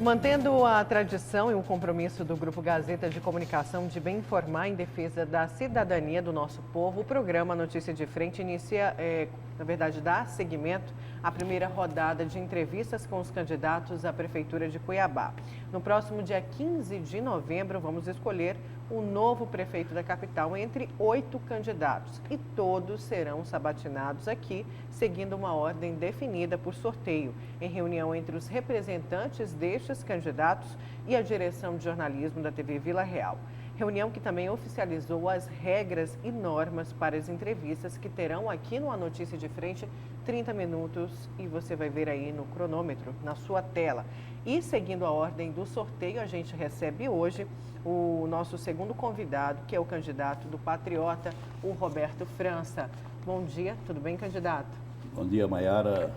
Mantendo a tradição e o compromisso do Grupo Gazeta de Comunicação de bem informar em defesa da cidadania do nosso povo, o programa Notícia de Frente inicia, dá seguimento à primeira rodada de entrevistas com os candidatos à Prefeitura de Cuiabá. No próximo dia 15 de novembro, vamos escolher o novo prefeito da capital entre 8 candidatos e todos serão sabatinados aqui, seguindo uma ordem definida por sorteio, em reunião entre os representantes destes candidatos e a direção de jornalismo da TV Vila Real. Reunião que também oficializou as regras e normas para as entrevistas que terão aqui no A Notícia de Frente 30 minutos e você vai ver aí no cronômetro, na sua tela. E seguindo a ordem do sorteio, a gente recebe hoje o nosso segundo convidado, que é o candidato do Patriota, o Roberto França. Bom dia, tudo bem, candidato? Bom dia, Maiara.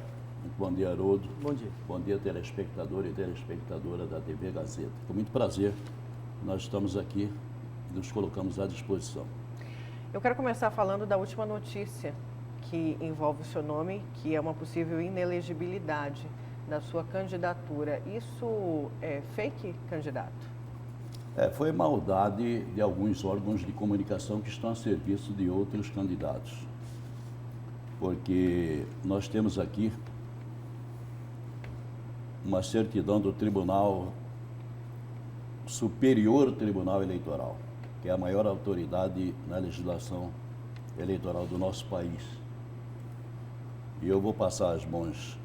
Bom dia, Haroldo. Bom dia. Bom dia, telespectador e telespectadora da TV Gazeta. Com muito prazer, nós estamos aqui e nos colocamos à disposição. Eu quero começar falando da última notícia que envolve o seu nome, que é uma possível inelegibilidade da sua candidatura. Isso é fake, candidato? Foi maldade de alguns órgãos de comunicação que estão a serviço de outros candidatos. Porque nós temos aqui uma certidão do Superior Tribunal Eleitoral, que é a maior autoridade na legislação eleitoral do nosso país. E eu vou passar as mãos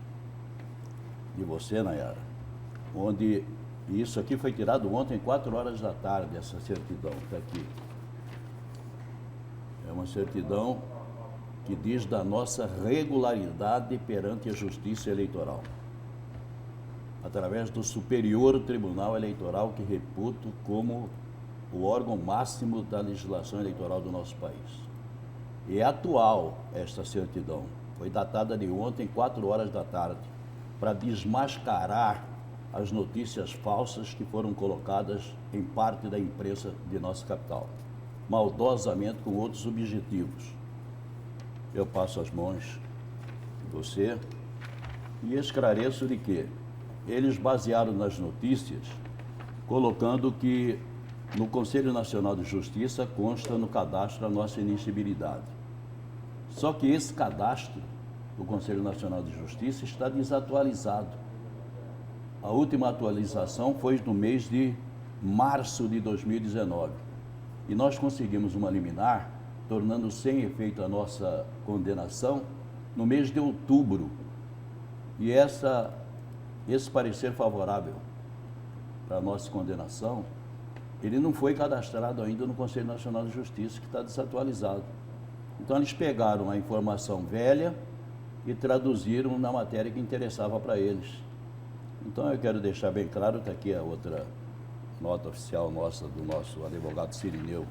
de você, Nayara, onde isso aqui foi tirado ontem, 4 horas da tarde, essa certidão está aqui. É uma certidão que diz da nossa regularidade perante a Justiça Eleitoral, através do Superior Tribunal Eleitoral, que reputo como o órgão máximo da legislação eleitoral do nosso país. E é atual esta certidão, foi datada de ontem, 4 horas da tarde, para desmascarar as notícias falsas que foram colocadas em parte da imprensa de nossa capital, maldosamente com outros objetivos. Eu passo as mãos de você e esclareço de que eles basearam nas notícias, colocando que no Conselho Nacional de Justiça consta no cadastro a nossa inelegibilidade. Só que esse cadastro do Conselho Nacional de Justiça está desatualizado. A última atualização foi no mês de março de 2019. E nós conseguimos uma liminar, tornando sem efeito a nossa condenação, no mês de outubro. E esse parecer favorável para a nossa condenação, ele não foi cadastrado ainda no Conselho Nacional de Justiça, que está desatualizado. Então, eles pegaram a informação velha e traduziram na matéria que interessava para eles. Então, eu quero deixar bem claro que aqui é outra nota oficial nossa, do nosso advogado Cirineu,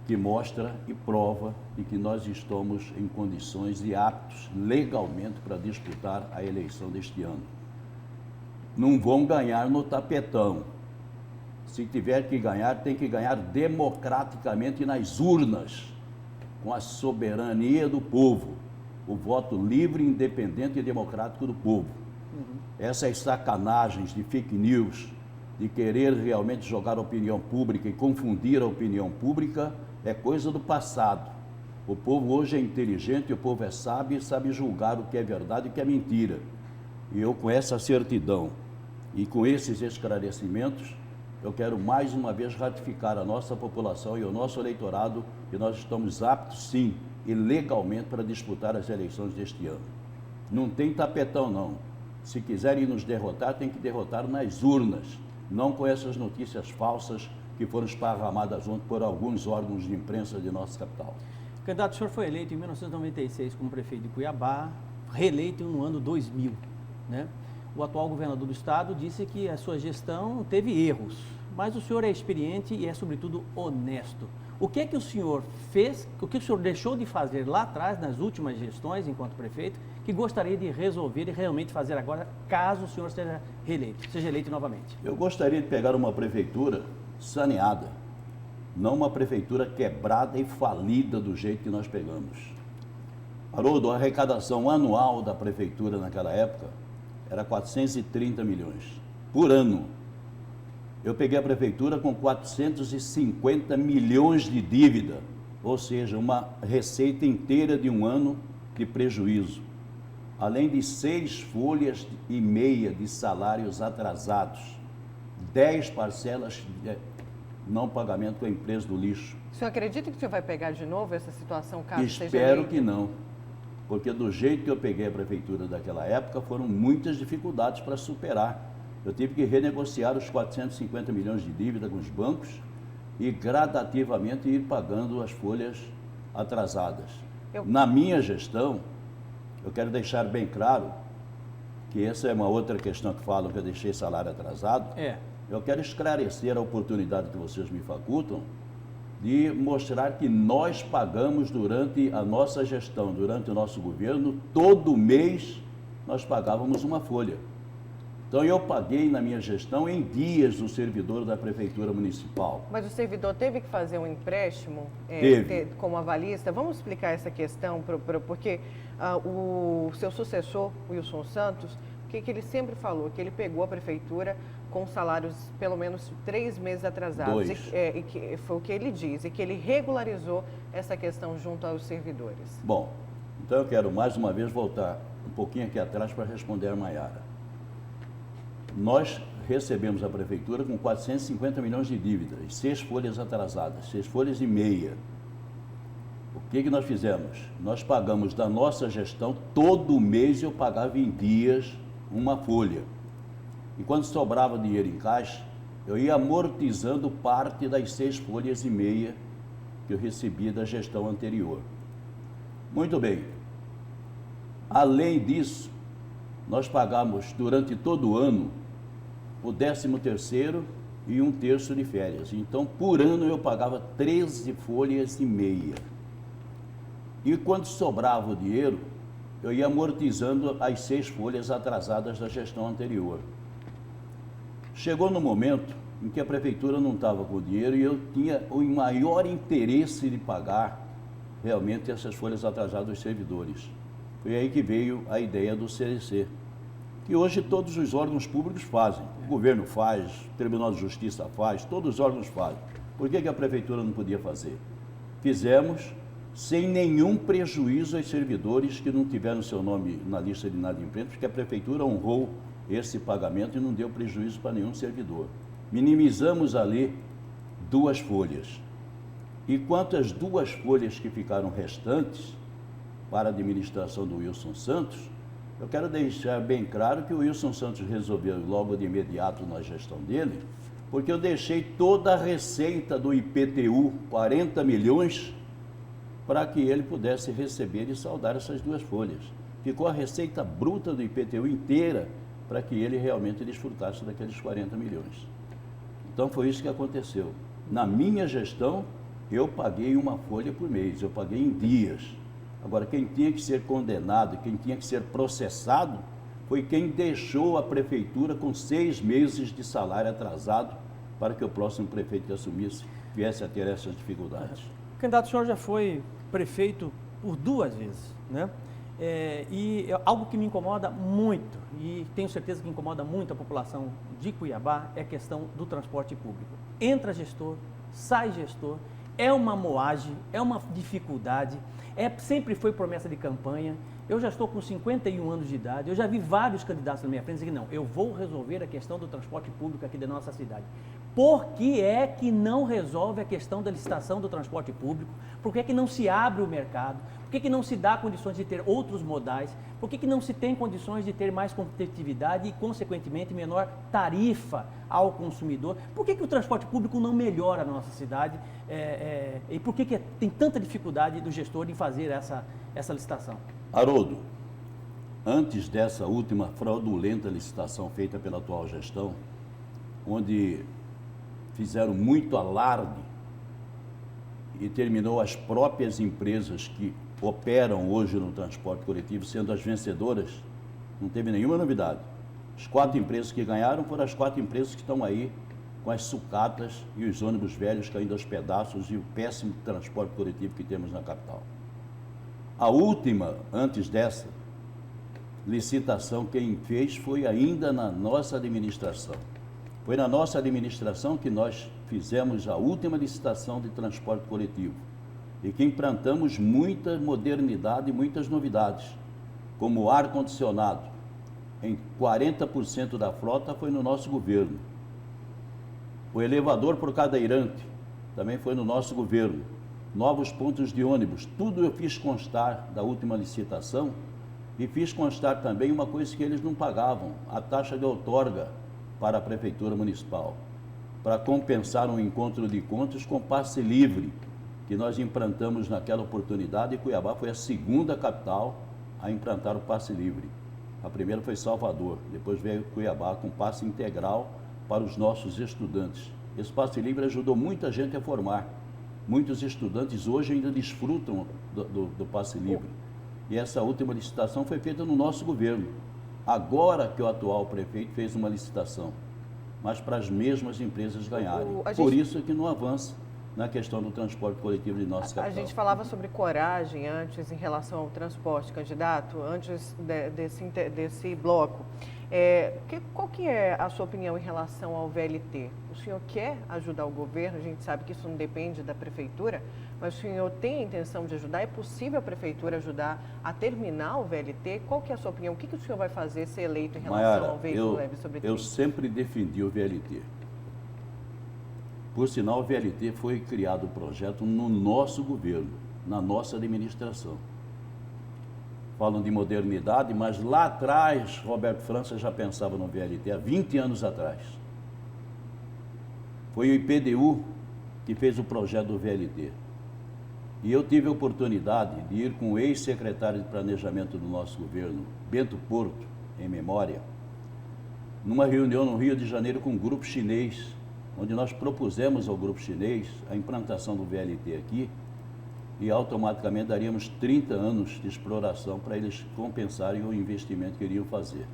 que mostra e prova de que nós estamos em condições e aptos legalmente para disputar a eleição deste ano. Não vão ganhar no tapetão. Se tiver que ganhar, tem que ganhar democraticamente nas urnas, com a soberania do povo, o voto livre, independente e democrático do povo. Essas sacanagens de fake news, de querer realmente jogar a opinião pública e confundir a opinião pública, é coisa do passado. O povo hoje é inteligente, o povo é sábio e sabe julgar o que é verdade e o que é mentira. E eu, com essa certidão e com esses esclarecimentos, eu quero mais uma vez ratificar a nossa população e o nosso eleitorado que nós estamos aptos, sim, e legalmente para disputar as eleições deste ano. Não tem tapetão, não. Se quiserem nos derrotar, tem que derrotar nas urnas, não com essas notícias falsas que foram esparramadas ontem por alguns órgãos de imprensa de nossa capital. Candidato, o senhor foi eleito em 1996 como prefeito de Cuiabá, reeleito no ano 2000, né? O atual governador do estado disse que a sua gestão teve erros, mas o senhor é experiente e é, sobretudo, honesto. O que é que o senhor fez, o que o senhor deixou de fazer lá atrás, nas últimas gestões, enquanto prefeito, que gostaria de resolver e realmente fazer agora, caso o senhor seja eleito novamente? Eu gostaria de pegar uma prefeitura saneada, não uma prefeitura quebrada e falida do jeito que nós pegamos. Haroldo, a arrecadação anual da prefeitura naquela época era 430 milhões. por ano. Eu peguei a prefeitura com 450 milhões de dívida, ou seja, uma receita inteira de um ano de prejuízo, além de 6,5 folhas de salários atrasados, 10 parcelas de não pagamento com a empresa do lixo. O senhor acredita que o senhor vai pegar de novo essa situação, caso seja Espero eleito? que não, porque do jeito que eu peguei a prefeitura daquela época, foram muitas dificuldades para superar. Eu tive que renegociar os 450 milhões de dívida com os bancos e gradativamente ir pagando as folhas atrasadas. Na minha gestão, eu quero deixar bem claro que essa é uma outra questão que falam que eu deixei salário atrasado. Eu quero esclarecer a oportunidade que vocês me facultam de mostrar que nós pagamos durante a nossa gestão, durante o nosso governo, todo mês nós pagávamos uma folha. Então, eu paguei na minha gestão em dias o servidor da Prefeitura Municipal. Mas o servidor teve que fazer um empréstimo como avalista? Vamos explicar essa questão, porque o seu sucessor, Wilson Santos, o que ele sempre falou? Que ele pegou a Prefeitura com salários pelo menos 3 meses atrasados. 2. E que foi o que ele diz, e que ele regularizou essa questão junto aos servidores. Bom, então eu quero mais uma vez voltar um pouquinho aqui atrás para responder a Maiara. Nós recebemos a prefeitura com 450 milhões de dívidas, 6 folhas atrasadas, 6,5 folhas. O que nós fizemos? Nós pagamos da nossa gestão, todo mês eu pagava em dias uma folha. E quando sobrava dinheiro em caixa, eu ia amortizando parte das 6,5 folhas que eu recebia da gestão anterior. Muito bem. Além disso, nós pagamos durante todo o ano o 13º e 1/3 de férias. Então, por ano eu pagava 13,5 folhas. E quando sobrava o dinheiro, eu ia amortizando as 6 folhas atrasadas da gestão anterior. Chegou no momento em que a prefeitura não estava com o dinheiro e eu tinha o maior interesse de pagar realmente essas folhas atrasadas dos servidores. Foi aí que veio a ideia do CDC, que hoje todos os órgãos públicos fazem. O governo faz, o Tribunal de Justiça faz, todos os órgãos fazem. Por que a prefeitura não podia fazer? Fizemos sem nenhum prejuízo aos servidores que não tiveram seu nome na lista de inadimplentes, porque a prefeitura honrou esse pagamento e não deu prejuízo para nenhum servidor. Minimizamos ali 2 folhas. E quanto às 2 folhas que ficaram restantes para a administração do Wilson Santos, eu quero deixar bem claro que o Wilson Santos resolveu logo de imediato na gestão dele, porque eu deixei toda a receita do IPTU, 40 milhões, para que ele pudesse receber e saldar essas 2 folhas. Ficou a receita bruta do IPTU inteira para que ele realmente desfrutasse daqueles 40 milhões. Então foi isso que aconteceu. Na minha gestão, eu paguei uma folha por mês, eu paguei em dias. Agora, quem tinha que ser condenado, quem tinha que ser processado, foi quem deixou a prefeitura com 6 meses de salário atrasado para que o próximo prefeito que assumisse viesse a ter essas dificuldades. Candidato, o senhor já foi prefeito por 2 vezes, né? Algo que me incomoda muito, e tenho certeza que incomoda muito a população de Cuiabá, é a questão do transporte público. Entra gestor, sai gestor, é uma moagem, é uma dificuldade, sempre foi promessa de campanha. Eu já estou com 51 anos de idade, eu já vi vários candidatos na minha frente dizendo que não, eu vou resolver a questão do transporte público aqui da nossa cidade. Por que é que não resolve a questão da licitação do transporte público? Por que é que não se abre o mercado? Por que é que não se dá condições de ter outros modais? Por que é que não se tem condições de ter mais competitividade e, consequentemente, menor tarifa ao consumidor? Por que é que o transporte público não melhora na nossa cidade? E por que tem tanta dificuldade do gestor em fazer essa licitação? Haroldo, antes dessa última fraudulenta licitação feita pela atual gestão, onde fizeram muito alarde e terminou as próprias empresas que operam hoje no transporte coletivo sendo as vencedoras, não teve nenhuma novidade. As 4 empresas que ganharam foram as 4 empresas que estão aí com as sucatas e os ônibus velhos caindo aos pedaços e o péssimo transporte coletivo que temos na capital. A última, antes dessa, licitação quem fez foi ainda na nossa administração. Foi na nossa administração que nós fizemos a última licitação de transporte coletivo e que implantamos muita modernidade e muitas novidades, como o ar-condicionado. Em 40% da frota foi no nosso governo. O elevador por cadeirante também foi no nosso governo. Novos pontos de ônibus, tudo eu fiz constar da última licitação e fiz constar também uma coisa que eles não pagavam, a taxa de outorga para a Prefeitura Municipal, para compensar um encontro de contas com passe livre, que nós implantamos naquela oportunidade, e Cuiabá foi a segunda capital a implantar o passe livre. A primeira foi Salvador, depois veio Cuiabá com passe integral para os nossos estudantes. Esse passe livre ajudou muita gente a formar. Muitos estudantes hoje ainda desfrutam do passe livre. E essa última licitação foi feita no nosso governo. Agora que o atual prefeito fez uma licitação, mas para as mesmas empresas ganharem. Por isso que não avança na questão do transporte coletivo de nossa capital. A gente falava sobre coragem antes em relação ao transporte, candidato, antes desse bloco. Qual que é a sua opinião em relação ao VLT? O senhor quer ajudar o governo? A gente sabe que isso não depende da prefeitura, mas o senhor tem a intenção de ajudar? É possível a prefeitura ajudar a terminar o VLT? Qual que é a sua opinião? O que o senhor vai fazer se eleito em relação Maiara, ao veículo leve sobre trilho? Eu sempre defendi o VLT. Por sinal, o VLT foi criado o projeto no nosso governo, na nossa administração. Falam de modernidade, mas lá atrás, Roberto França já pensava no VLT, há 20 anos atrás. Foi o IPDU que fez o projeto do VLT. E eu tive a oportunidade de ir com o ex-secretário de Planejamento do nosso governo, Bento Porto, em memória, numa reunião no Rio de Janeiro com um grupo chinês, onde nós propusemos ao grupo chinês a implantação do VLT aqui e automaticamente daríamos 30 anos de exploração para eles compensarem o investimento que iriam fazer.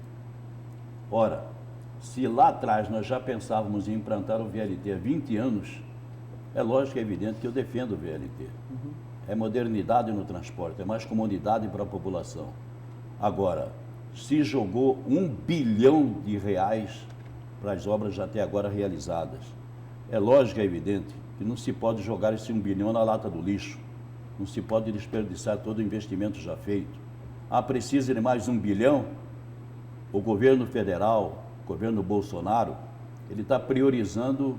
Ora, se lá atrás nós já pensávamos em implantar o VLT há 20 anos, é lógico e evidente que eu defendo o VLT. É modernidade no transporte, é mais comodidade para a população. Agora, se jogou R$1 bilhão para as obras até agora realizadas. É lógico e evidente que não se pode jogar esse 1 bilhão na lata do lixo. Não se pode desperdiçar todo o investimento já feito. Precisa de mais 1 bilhão? O governo federal, o governo Bolsonaro, ele está priorizando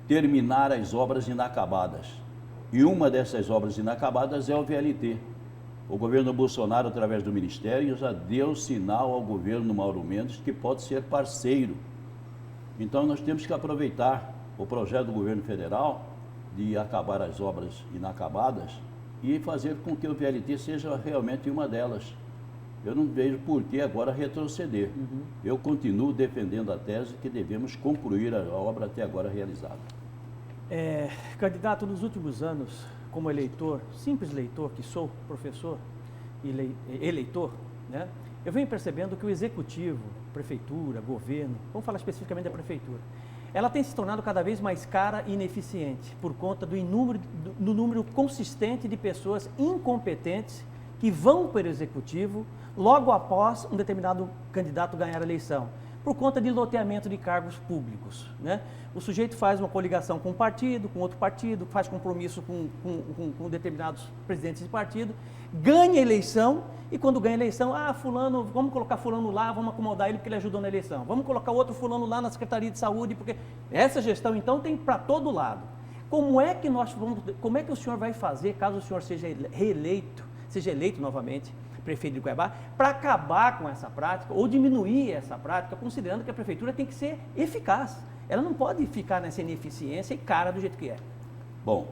terminar as obras inacabadas. E uma dessas obras inacabadas é o VLT. O governo Bolsonaro, através do Ministério, já deu sinal ao governo Mauro Mendes que pode ser parceiro. Então, nós temos que aproveitar o projeto do governo federal de acabar as obras inacabadas e fazer com que o VLT seja realmente uma delas. Eu não vejo por que agora retroceder. Eu continuo defendendo a tese que devemos concluir a obra até agora realizada. Candidato, nos últimos anos, como eleitor, simples leitor que sou, professor e eleitor, né? Eu venho percebendo que o executivo, prefeitura, governo, vamos falar especificamente da prefeitura, ela tem se tornado cada vez mais cara e ineficiente por conta do número consistente de pessoas incompetentes que vão para o executivo logo após um determinado candidato ganhar a eleição, por conta de loteamento de cargos públicos, né? O sujeito faz uma coligação com um partido, com outro partido, faz compromisso com determinados presidentes de partido, ganha a eleição e quando ganha a eleição, fulano, vamos colocar fulano lá, vamos acomodar ele porque ele ajudou na eleição. Vamos colocar outro fulano lá na Secretaria de Saúde, porque essa gestão então tem para todo lado. Como é que o senhor vai fazer, caso o senhor seja eleito novamente, prefeito de Cuiabá, para acabar com essa prática ou diminuir essa prática, considerando que a prefeitura tem que ser eficaz. Ela não pode ficar nessa ineficiência e cara do jeito que é. Bom,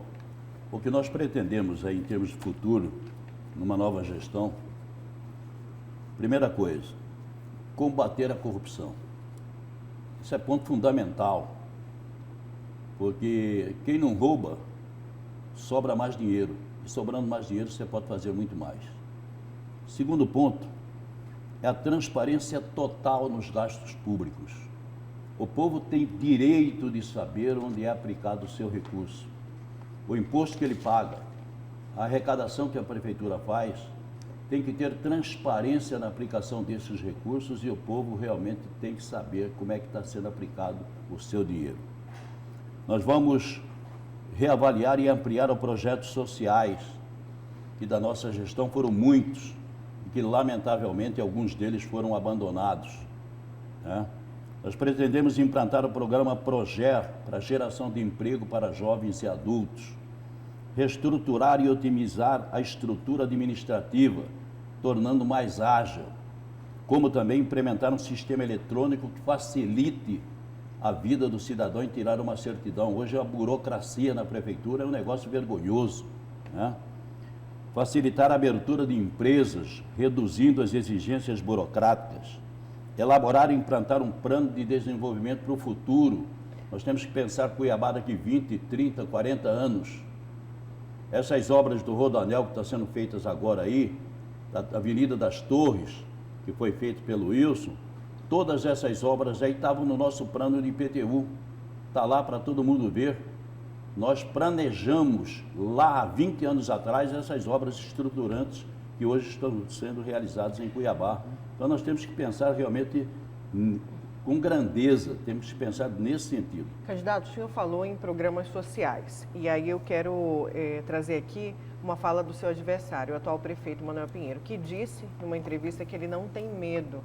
o que nós pretendemos aí em termos de futuro, numa nova gestão, primeira coisa, combater a corrupção. Isso é ponto fundamental, porque quem não rouba, sobra mais dinheiro. E sobrando mais dinheiro, você pode fazer muito mais. Segundo ponto, é a transparência total nos gastos públicos. O povo tem direito de saber onde é aplicado o seu recurso. O imposto que ele paga, a arrecadação que a prefeitura faz, tem que ter transparência na aplicação desses recursos e o povo realmente tem que saber como é que está sendo aplicado o seu dinheiro. Nós vamos reavaliar e ampliar os projetos sociais, que da nossa gestão foram muitos, e que lamentavelmente alguns deles foram abandonados, né? Nós pretendemos implantar o programa Proger para geração de emprego para jovens e adultos, reestruturar e otimizar a estrutura administrativa, tornando mais ágil, como também implementar um sistema eletrônico que facilite a vida do cidadão em tirar uma certidão. Hoje a burocracia na prefeitura é um negócio vergonhoso, né? Facilitar a abertura de empresas, reduzindo as exigências burocráticas, elaborar e implantar um plano de desenvolvimento para o futuro. Nós temos que pensar Cuiabá daqui 20, 30, 40 anos. Essas obras do Rodoanel que estão sendo feitas agora aí, da Avenida das Torres, que foi feito pelo Wilson, todas essas obras aí estavam no nosso plano de IPTU. Está lá para todo mundo ver. Nós planejamos lá há 20 anos atrás essas obras estruturantes que hoje estão sendo realizadas em Cuiabá. Então nós temos que pensar realmente com grandeza, temos que pensar nesse sentido. Candidato, o senhor falou em programas sociais, e aí eu quero trazer aqui uma fala do seu adversário, o atual prefeito Manuel Pinheiro, que disse numa entrevista que ele não tem medo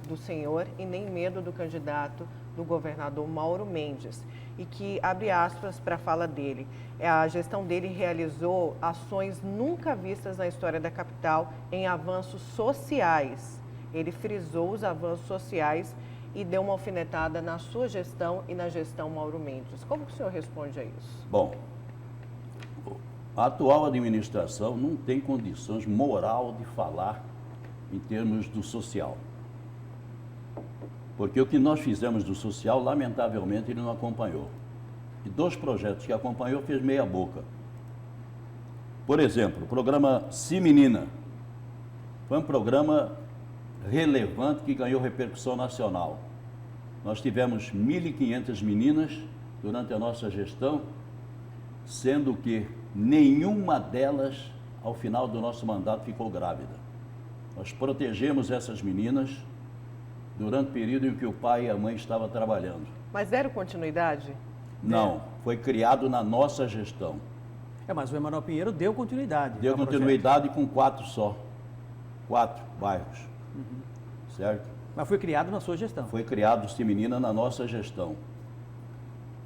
do senhor e nem medo do candidato do governador Mauro Mendes, e que, abre aspas para a fala dele, a gestão dele realizou ações nunca vistas na história da capital em avanços sociais. Ele frisou os avanços sociais e deu uma alfinetada na sua gestão e na gestão Mauro Mendes. Como que o senhor responde a isso? Bom, a atual administração não tem condições moral de falar em termos do social. Porque o que nós fizemos do social, lamentavelmente, ele não acompanhou. E 2 projetos que acompanhou fez meia boca. Por exemplo, o programa Se Menina. Foi um programa relevante que ganhou repercussão nacional. Nós tivemos 1.500 meninas durante a nossa gestão, sendo que nenhuma delas, ao final do nosso mandato, ficou grávida. Nós protegemos essas meninas durante o período em que o pai e a mãe estavam trabalhando. Mas deram continuidade? Não, foi criado na nossa gestão. Mas o Emanuel Pinheiro deu continuidade. Deu continuidade com 4 só. 4 bairros. Certo? Mas foi criado na sua gestão. Foi criado o Se Menina na nossa gestão.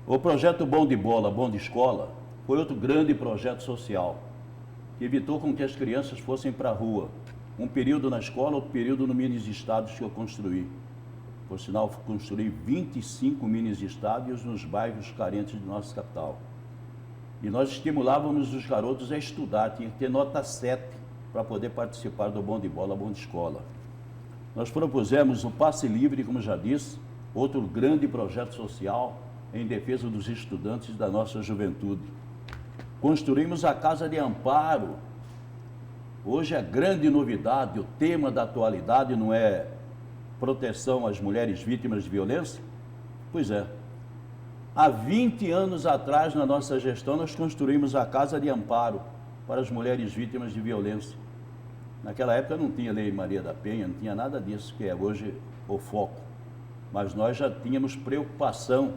O projeto Bom de Bola, Bom de Escola foi outro grande projeto social que evitou com que as crianças fossem para a rua. Um período na escola, outro período no mini-estádios que eu construí. Por sinal, construí 25 mini-estádios nos bairros carentes de nossa capital. E nós estimulávamos os garotos a estudar, tinha que ter nota 7 para poder participar do Bom de Bola, Bom de Escola. Nós propusemos o Passe Livre, como já disse, outro grande projeto social em defesa dos estudantes da nossa juventude. Construímos a Casa de Amparo. Hoje a grande novidade, o tema da atualidade não é proteção às mulheres vítimas de violência? Pois é. Há 20 anos atrás, na nossa gestão, nós construímos a Casa de Amparo para as mulheres vítimas de violência. Naquela época não tinha Lei Maria da Penha, não tinha nada disso que é hoje o foco. Mas nós já tínhamos preocupação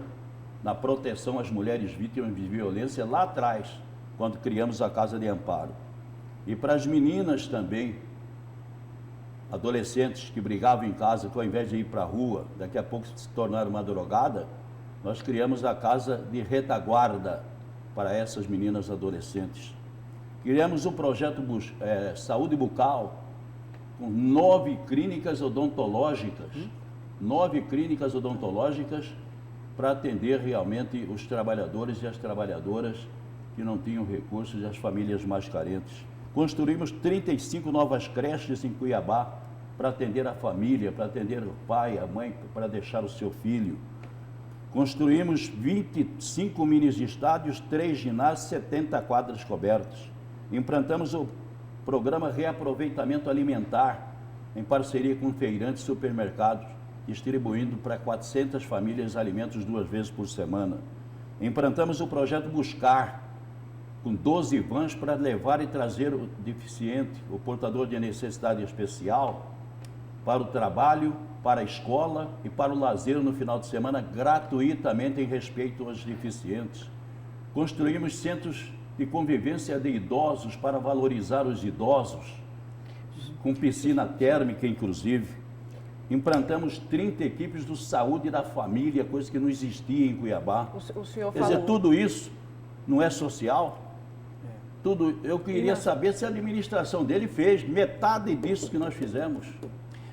na proteção às mulheres vítimas de violência lá atrás, quando criamos a Casa de Amparo. E para as meninas também, adolescentes que brigavam em casa, que ao invés de ir para a rua, daqui a pouco se tornaram uma drogada, nós criamos a Casa de Retaguarda para essas meninas adolescentes. Criamos um projeto Saúde Bucal, com 9 clínicas odontológicas, 9 clínicas odontológicas para atender realmente os trabalhadores e as trabalhadoras que não tinham recursos e as famílias mais carentes. Construímos 35 novas creches em Cuiabá para atender a família, para atender o pai, a mãe, para deixar o seu filho. Construímos 25 mini-estádios, 3 ginásios, 70 quadras cobertas. Implantamos o programa Reaproveitamento Alimentar, em parceria com feirantes e supermercados, distribuindo para 400 famílias alimentos 2 vezes por semana. Implantamos o projeto Buscar, com 12 vans para levar e trazer o deficiente, o portador de necessidade especial, para o trabalho, para a escola e para o lazer no final de semana, gratuitamente em respeito aos deficientes. Construímos centros de convivência de idosos para valorizar os idosos, com piscina térmica, inclusive. Implantamos 30 equipes do saúde e da família, coisa que não existia em Cuiabá. O senhor Quer falou... dizer, tudo isso não é social? Tudo, eu queria saber se a administração dele fez metade disso que nós fizemos.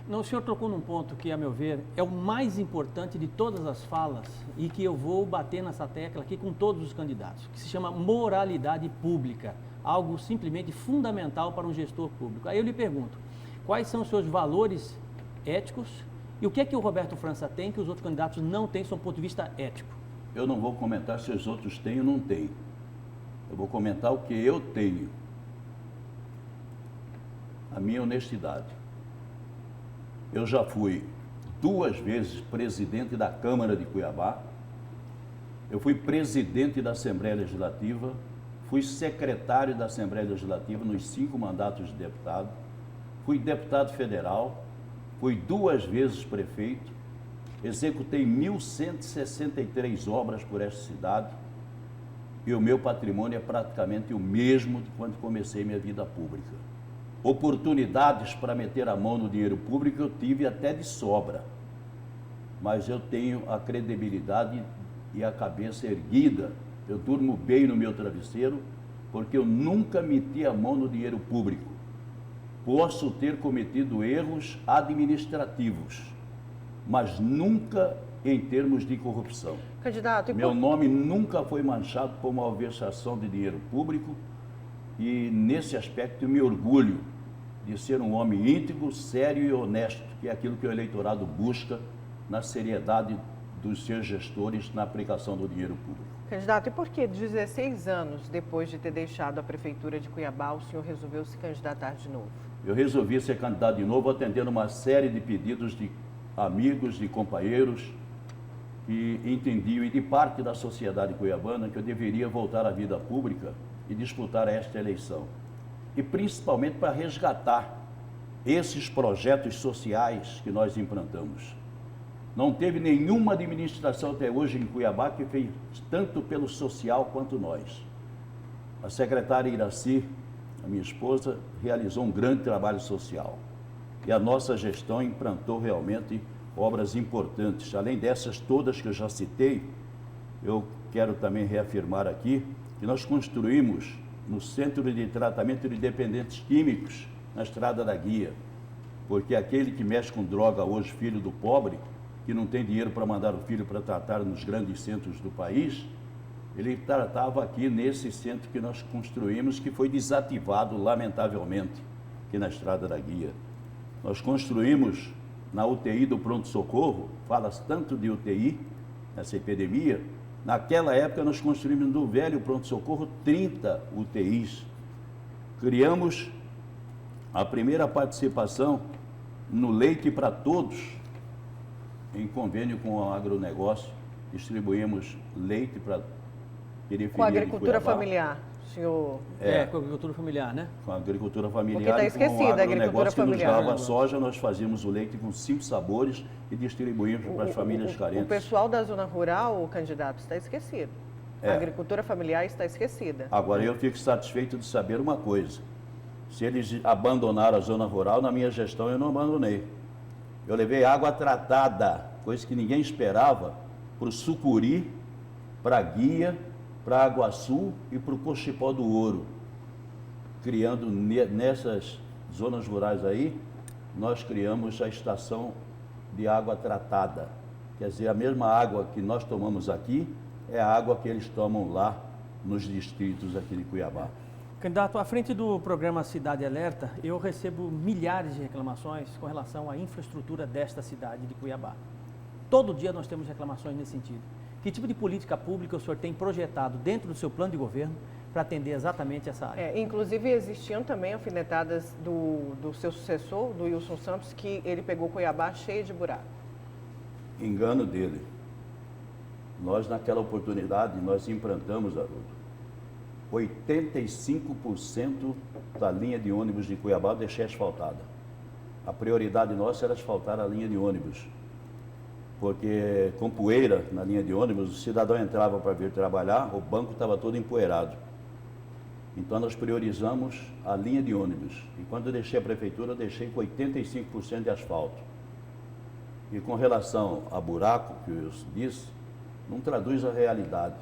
Não, o senhor tocou num ponto que, a meu ver, é o mais importante de todas as falas e que eu vou bater nessa tecla aqui com todos os candidatos, que se chama moralidade pública, algo simplesmente fundamental para um gestor público. Aí eu lhe pergunto, quais são os seus valores éticos e o que é que o Roberto França tem que os outros candidatos não têm, sob o ponto de vista ético? Eu não vou comentar se os outros têm ou não têm. Eu vou comentar o que eu tenho. A minha honestidade. Eu já fui 2 vezes presidente da Câmara de Cuiabá. Eu fui presidente da Assembleia Legislativa. Fui secretário da Assembleia Legislativa nos 5 mandatos de deputado. Fui deputado federal. Fui 2 vezes prefeito. Executei 1.163 obras por esta cidade. E o meu patrimônio é praticamente o mesmo de quando comecei minha vida pública. Oportunidades para meter a mão no dinheiro público eu tive até de sobra. Mas eu tenho a credibilidade e a cabeça erguida. Eu durmo bem no meu travesseiro, porque eu nunca meti a mão no dinheiro público. Posso ter cometido erros administrativos, mas nunca em termos de corrupção. Candidato, Meu nome nunca foi manchado por uma malversação de dinheiro público e, nesse aspecto, eu me orgulho de ser um homem íntegro, sério e honesto, que é aquilo que o eleitorado busca na seriedade dos seus gestores na aplicação do dinheiro público. Candidato, e por que 16 anos depois de ter deixado a Prefeitura de Cuiabá, o senhor resolveu se candidatar de novo? Eu resolvi ser candidato de novo, atendendo uma série de pedidos de amigos, de companheiros, que entendiam, e de parte da sociedade cuiabana, que eu deveria voltar à vida pública e disputar esta eleição. E principalmente para resgatar esses projetos sociais que nós implantamos. Não teve nenhuma administração até hoje em Cuiabá que fez tanto pelo social quanto nós. A secretária Iraci, a minha esposa, realizou um grande trabalho social. E a nossa gestão implantou realmente obras importantes. Além dessas todas que eu já citei, eu quero também reafirmar aqui que nós construímos no Centro de Tratamento de Dependentes Químicos, na Estrada da Guia, porque aquele que mexe com droga hoje, filho do pobre, que não tem dinheiro para mandar o filho para tratar nos grandes centros do país, ele tratava aqui nesse centro que nós construímos, que foi desativado, lamentavelmente, aqui na Estrada da Guia. Nós construímos na UTI do pronto-socorro, fala-se tanto de UTI, nessa epidemia. Naquela época nós construímos no velho pronto-socorro 30 UTIs. Criamos a primeira participação no Leite para Todos, em convênio com o agronegócio. Distribuímos leite para periferia com a agricultura de Cuiabá. familiar, senhor... Com a agricultura familiar, né? Com a agricultura familiar. Porque está esquecida a agricultura que familiar. nos dava soja, nós fazíamos o leite com 5 sabores e distribuímos para as famílias carentes. O pessoal da zona rural, o candidato, está esquecido. A agricultura familiar está esquecida. Agora, eu fico satisfeito de saber uma coisa. Se eles abandonaram a zona rural, na minha gestão eu não abandonei. Eu levei água tratada, coisa que ninguém esperava, para o Sucuri, para a Guia, para Água Sul e para o Cochipó do Ouro. Criando nessas zonas rurais aí, nós criamos a estação de água tratada. Quer dizer, a mesma água que nós tomamos aqui é a água que eles tomam lá nos distritos aqui de Cuiabá. Candidato, à frente do programa Cidade Alerta, eu recebo milhares de reclamações com relação à infraestrutura desta cidade de Cuiabá. Todo dia nós temos reclamações nesse sentido. Que tipo de política pública o senhor tem projetado dentro do seu plano de governo para atender exatamente essa área? Inclusive, existiam também alfinetadas do seu sucessor, do Wilson Santos, que ele pegou Cuiabá cheio de buraco. Engano dele. Nós, naquela oportunidade, nós implantamos, Haroldo, 85% da linha de ônibus de Cuiabá eu deixei asfaltada. A prioridade nossa era asfaltar a linha de ônibus, porque com poeira na linha de ônibus, o cidadão entrava para vir trabalhar, o banco estava todo empoeirado. Então nós priorizamos a linha de ônibus. E quando eu deixei a prefeitura, eu deixei com 85% de asfalto. E com relação a buraco, que eu disse, não traduz a realidade.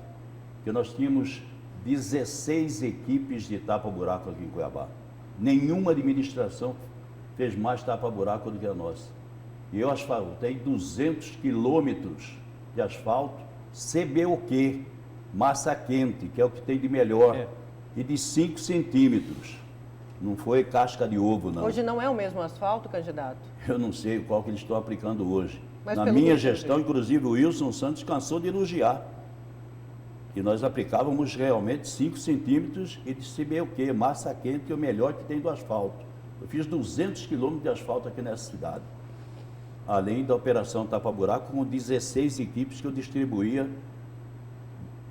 Porque nós tínhamos 16 equipes de tapa-buraco aqui em Cuiabá. Nenhuma administração fez mais tapa-buraco do que a nossa. E eu asfaltei 200 quilômetros de asfalto, CBOQ, massa quente, que é o que tem de melhor, e de 5 centímetros. Não foi casca de ovo, não. Hoje não é o mesmo asfalto, candidato? Eu não sei qual que eles estão aplicando hoje. Mas na pelo minha que gestão, inclusive, o Wilson Santos cansou de elogiar. E nós aplicávamos realmente 5 centímetros e de CBOQ, massa quente, que é o melhor que tem do asfalto. Eu fiz 200 quilômetros de asfalto aqui nessa cidade. Além da operação tapa-buraco, com 16 equipes que eu distribuía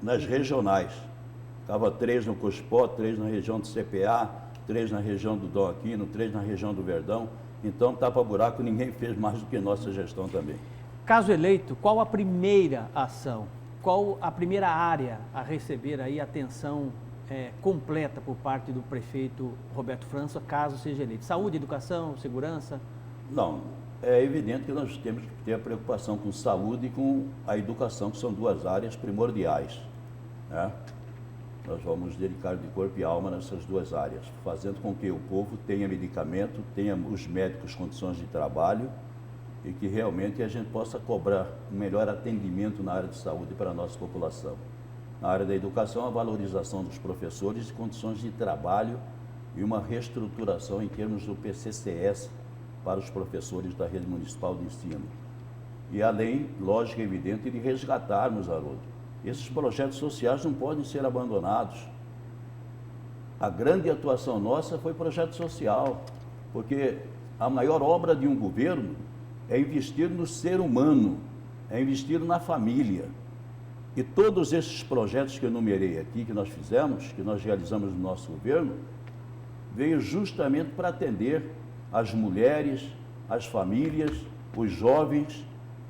nas regionais. Ficava 3 no Cospó, 3 na região do CPA, 3 na região do Dom Aquino, 3 na região do Verdão. Então, tapa-buraco ninguém fez mais do que nossa gestão também. Caso eleito, qual a primeira ação? Qual a primeira área a receber aí atenção completa por parte do prefeito Roberto França, caso seja eleito? Saúde, educação, segurança? Não, é evidente que nós temos que ter a preocupação com saúde e com a educação, que são duas áreas primordiais, né? Nós vamos dedicar de corpo e alma nessas duas áreas, fazendo com que o povo tenha medicamento, tenha os médicos condições de trabalho e que realmente a gente possa cobrar um melhor atendimento na área de saúde para a nossa população. Na área da educação, a valorização dos professores e condições de trabalho e uma reestruturação em termos do PCCS para os professores da rede municipal de ensino. E além, lógico e evidente, de resgatarmos, Haroldo, esses projetos sociais não podem ser abandonados. A grande atuação nossa foi projeto social, porque a maior obra de um governo é investir no ser humano, é investir na família. E todos esses projetos que eu enumerei aqui, que nós fizemos, que nós realizamos no nosso governo, veio justamente para atender as mulheres, as famílias, os jovens,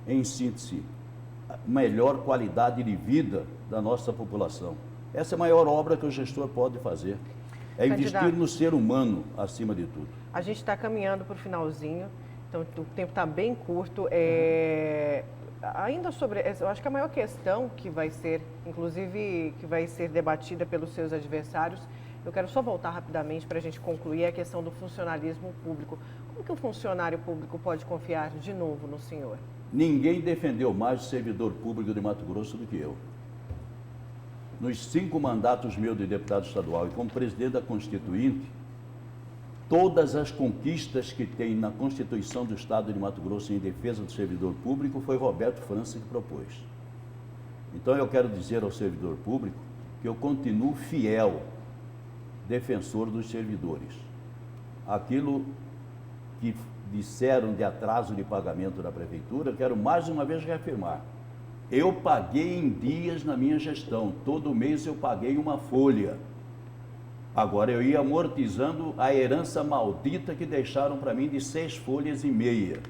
em síntese, melhor qualidade de vida da nossa população. Essa é a maior obra que o gestor pode fazer. É investir no ser humano acima de tudo. A gente está caminhando para o finalzinho, então o tempo está bem curto. Ainda sobre, eu acho que a maior questão que vai ser, inclusive, que vai ser debatida pelos seus adversários, eu quero só voltar rapidamente para a gente concluir, é a questão do funcionalismo público. Como que o funcionário público pode confiar de novo no senhor? Ninguém defendeu mais o servidor público de Mato Grosso do que eu. Nos 5 mandatos meus de deputado estadual e como presidente da Constituinte, todas as conquistas que tem na Constituição do Estado de Mato Grosso em defesa do servidor público foi Roberto França que propôs. Então eu quero dizer ao servidor público que eu continuo fiel defensor dos servidores. Aquilo que disseram de atraso de pagamento da prefeitura, eu quero mais uma vez reafirmar. Eu paguei em dias na minha gestão, todo mês eu paguei uma folha. Agora eu ia amortizando a herança maldita que deixaram para mim de 6 folhas e meia.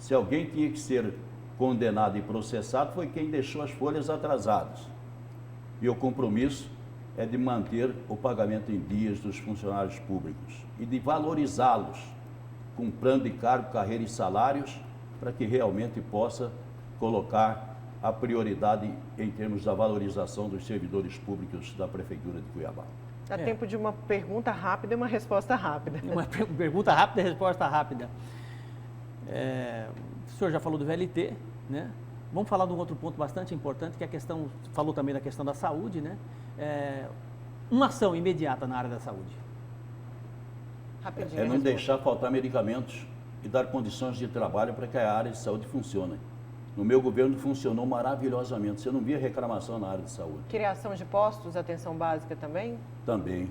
Se alguém tinha que ser condenado e processado, foi quem deixou as folhas atrasadas. E o compromisso é de manter o pagamento em dias dos funcionários públicos e de valorizá-los com plano de cargo, carreira e salários, para que realmente possa colocar a prioridade em termos da valorização dos servidores públicos da Prefeitura de Cuiabá. Dá tempo de uma pergunta rápida e uma resposta rápida. Uma pergunta rápida e resposta rápida. O senhor já falou do VLT, né? Vamos falar de um outro ponto bastante importante, que é a questão, falou também da questão da saúde, né? Uma ação imediata na área da saúde. Rapidinho. É não deixar faltar medicamentos e dar condições de trabalho para que a área de saúde funcione. No meu governo funcionou maravilhosamente. Você não via reclamação na área de saúde. Criação de postos, atenção básica também? Também.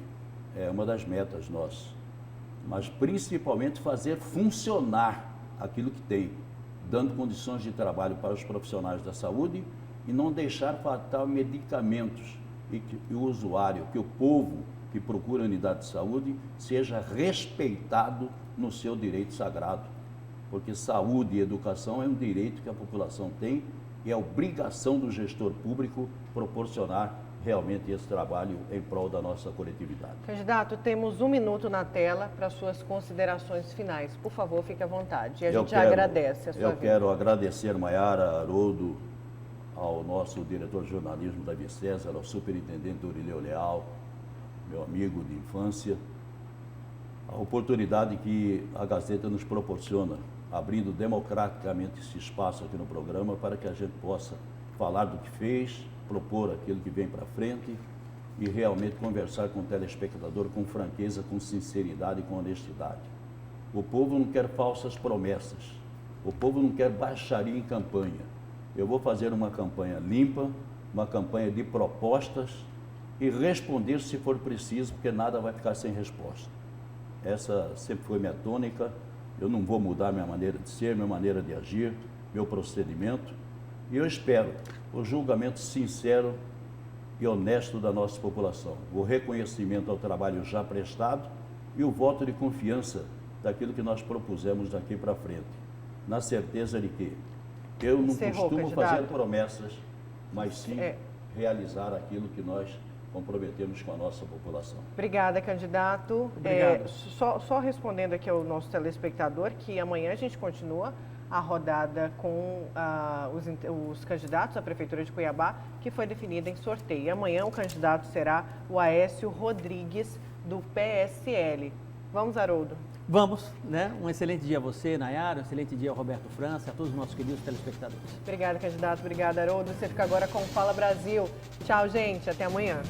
É uma das metas nossas. Mas principalmente fazer funcionar aquilo que tem, dando condições de trabalho para os profissionais da saúde e não deixar faltar medicamentos. e que o usuário, que o povo que procura unidade de saúde seja respeitado no seu direito sagrado. Porque saúde e educação é um direito que a população tem e é obrigação do gestor público proporcionar realmente esse trabalho em prol da nossa coletividade. Candidato, temos 1 minuto na tela para suas considerações finais. Por favor, fique à vontade. E a gente agradece a sua vinda. Quero agradecer, Maiara, Haroldo, ao nosso diretor de jornalismo, Davi César, ao superintendente Urileu Leal, meu amigo de infância, a oportunidade que a Gazeta nos proporciona, abrindo democraticamente esse espaço aqui no programa para que a gente possa falar do que fez, propor aquilo que vem para frente e realmente conversar com o telespectador com franqueza, com sinceridade e com honestidade. O povo não quer falsas promessas, o povo não quer baixaria em campanha. Eu vou fazer uma campanha limpa, uma campanha de propostas e responder se for preciso, porque nada vai ficar sem resposta. Essa sempre foi minha tônica, eu não vou mudar minha maneira de ser, minha maneira de agir, meu procedimento, e eu espero o julgamento sincero e honesto da nossa população, o reconhecimento ao trabalho já prestado e o voto de confiança daquilo que nós propusemos daqui para frente, na certeza de que eu não costumo fazer promessas, mas sim realizar aquilo que nós comprometemos com a nossa população. Obrigada, candidato. Obrigado. Só respondendo aqui ao nosso telespectador, que amanhã a gente continua a rodada com os candidatos à Prefeitura de Cuiabá, que foi definida em sorteio. E amanhã o candidato será o Aécio Rodrigues, do PSL. Vamos, Haroldo? Vamos, né? Um excelente dia a você, Nayara, um excelente dia ao Roberto França, a todos os nossos queridos telespectadores. Obrigada, candidato. Obrigada, Haroldo. Você fica agora com o Fala Brasil. Tchau, gente. Até amanhã.